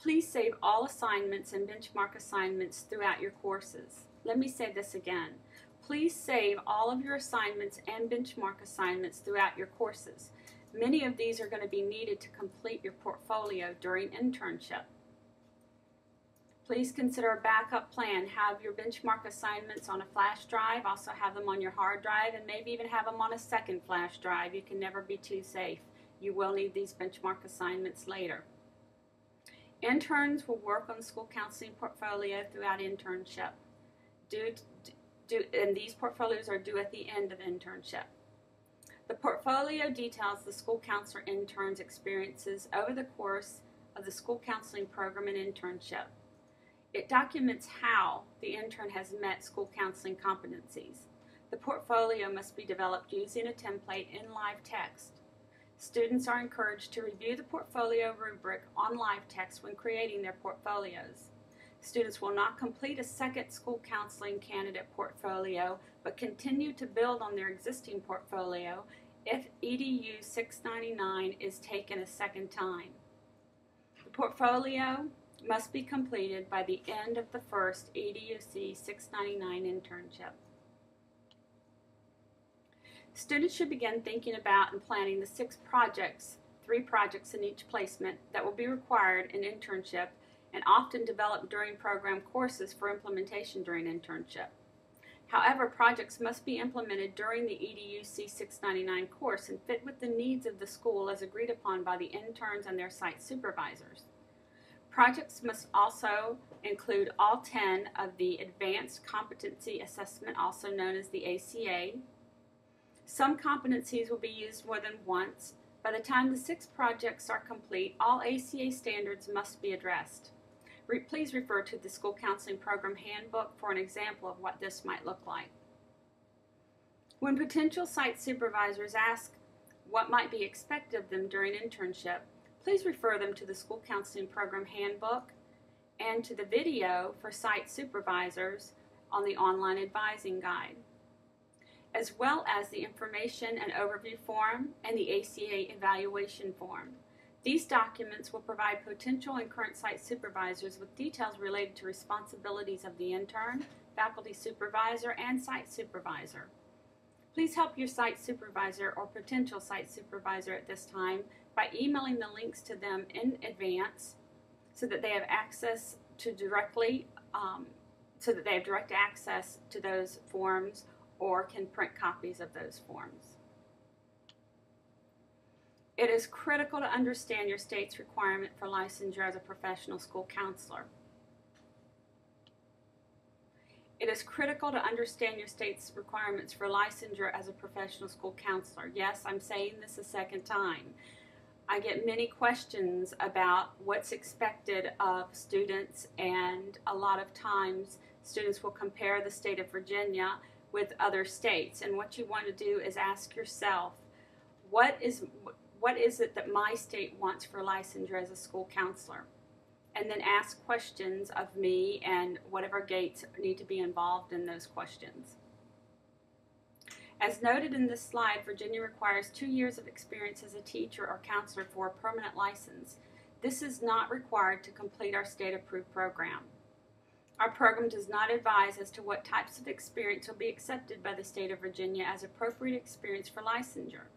Please save all assignments and benchmark assignments throughout your courses. Let me say this again. Please save all of your assignments and benchmark assignments throughout your courses. Many of these are going to be needed to complete your portfolio during internship. Please consider a backup plan. Have your benchmark assignments on a flash drive, also have them on your hard drive, and maybe even have them on a second flash drive. You can never be too safe. You will need these benchmark assignments later. Interns will work on the school counseling portfolio throughout internship. And these portfolios are due at the end of internship. The portfolio details the school counselor intern's experiences over the course of the school counseling program and internship. It documents how the intern has met school counseling competencies. The portfolio must be developed using a template in live text. Students are encouraged to review the portfolio rubric on live text when creating their portfolios. Students will not complete a second school counseling candidate portfolio, but continue to build on their existing portfolio if EDU 699 is taken a second time. The portfolio must be completed by the end of the first EDUC 699 internship. Students should begin thinking about and planning the 6 projects, 3 projects in each placement, that will be required in internship and often developed during program courses for implementation during internship. However, projects must be implemented during the EDUC 699 course and fit with the needs of the school as agreed upon by the interns and their site supervisors. Projects must also include all 10 of the Advanced Competency Assessment, also known as the ACA. Some competencies will be used more than once. By the time the 6 projects are complete, all ACA standards must be addressed. Please refer to the School Counseling Program Handbook for an example of what this might look like. When potential site supervisors ask what might be expected of them during internship, please refer them to the School Counseling Program Handbook and to the video for site supervisors on the online advising guide, as well as the information and overview form and the ACA evaluation form. These documents will provide potential and current site supervisors with details related to responsibilities of the intern, faculty supervisor, and site supervisor. Please help your site supervisor or potential site supervisor at this time by emailing the links to them in advance so that they have access to direct access to those forms or can print copies of those forms. It is critical to understand your state's requirement for licensure as a professional school counselor. It is critical to understand your state's requirements for licensure as a professional school counselor. Yes, I'm saying this a second time. I get many questions about what's expected of students, and a lot of times students will compare the state of Virginia with other states, and what you want to do is ask yourself, what is it that my state wants for licensure as a school counselor? And then ask questions of me and whatever gates need to be involved in those questions. As noted in this slide, Virginia requires 2 years of experience as a teacher or counselor for a permanent license. This is not required to complete our state-approved program. Our program does not advise as to what types of experience will be accepted by the state of Virginia as appropriate experience for licensure.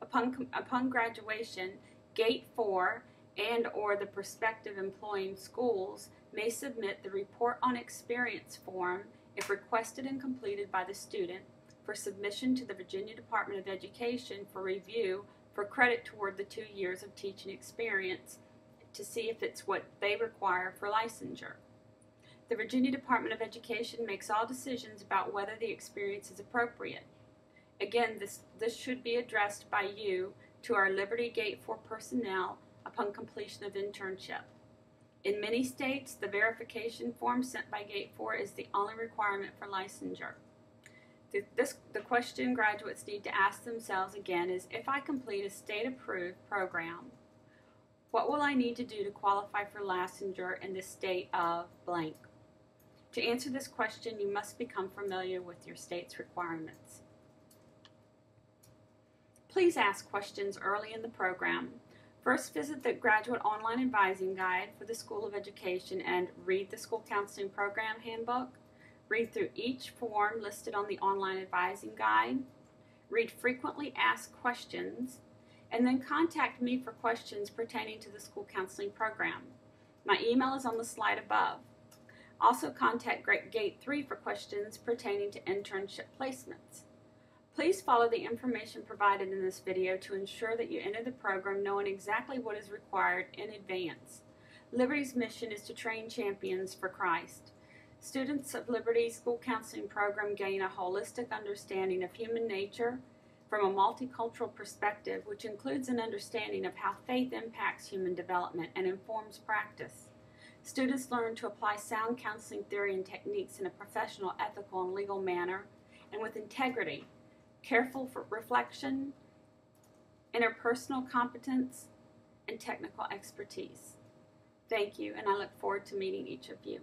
Upon graduation, Gate 4 and/or the prospective employing schools may submit the Report on Experience form if requested and completed by the student for submission to the Virginia Department of Education for review for credit toward the 2 years of teaching experience to see if it's what they require for licensure. The Virginia Department of Education makes all decisions about whether the experience is appropriate. Again, this should be addressed by you to our Liberty Gate 4 personnel upon completion of internship. In many states, the verification form sent by Gate 4 is the only requirement for licensure. The question graduates need to ask themselves again is, if I complete a state-approved program, what will I need to do to qualify for licensure in the state of blank? To answer this question, you must become familiar with your state's requirements. Please ask questions early in the program. First, visit the Graduate Online Advising Guide for the School of Education and read the School Counseling Program Handbook. Read through each form listed on the Online Advising Guide. Read frequently asked questions, and then contact me for questions pertaining to the School Counseling Program. My email is on the slide above. Also contact Gate 3 for questions pertaining to internship placements. Please follow the information provided in this video to ensure that you enter the program knowing exactly what is required in advance. Liberty's mission is to train champions for Christ. Students of Liberty School Counseling Program gain a holistic understanding of human nature from a multicultural perspective, which includes an understanding of how faith impacts human development and informs practice. Students learn to apply sound counseling theory and techniques in a professional, ethical, and legal manner, and with integrity, careful reflection, interpersonal competence, and technical expertise. Thank you, and I look forward to meeting each of you.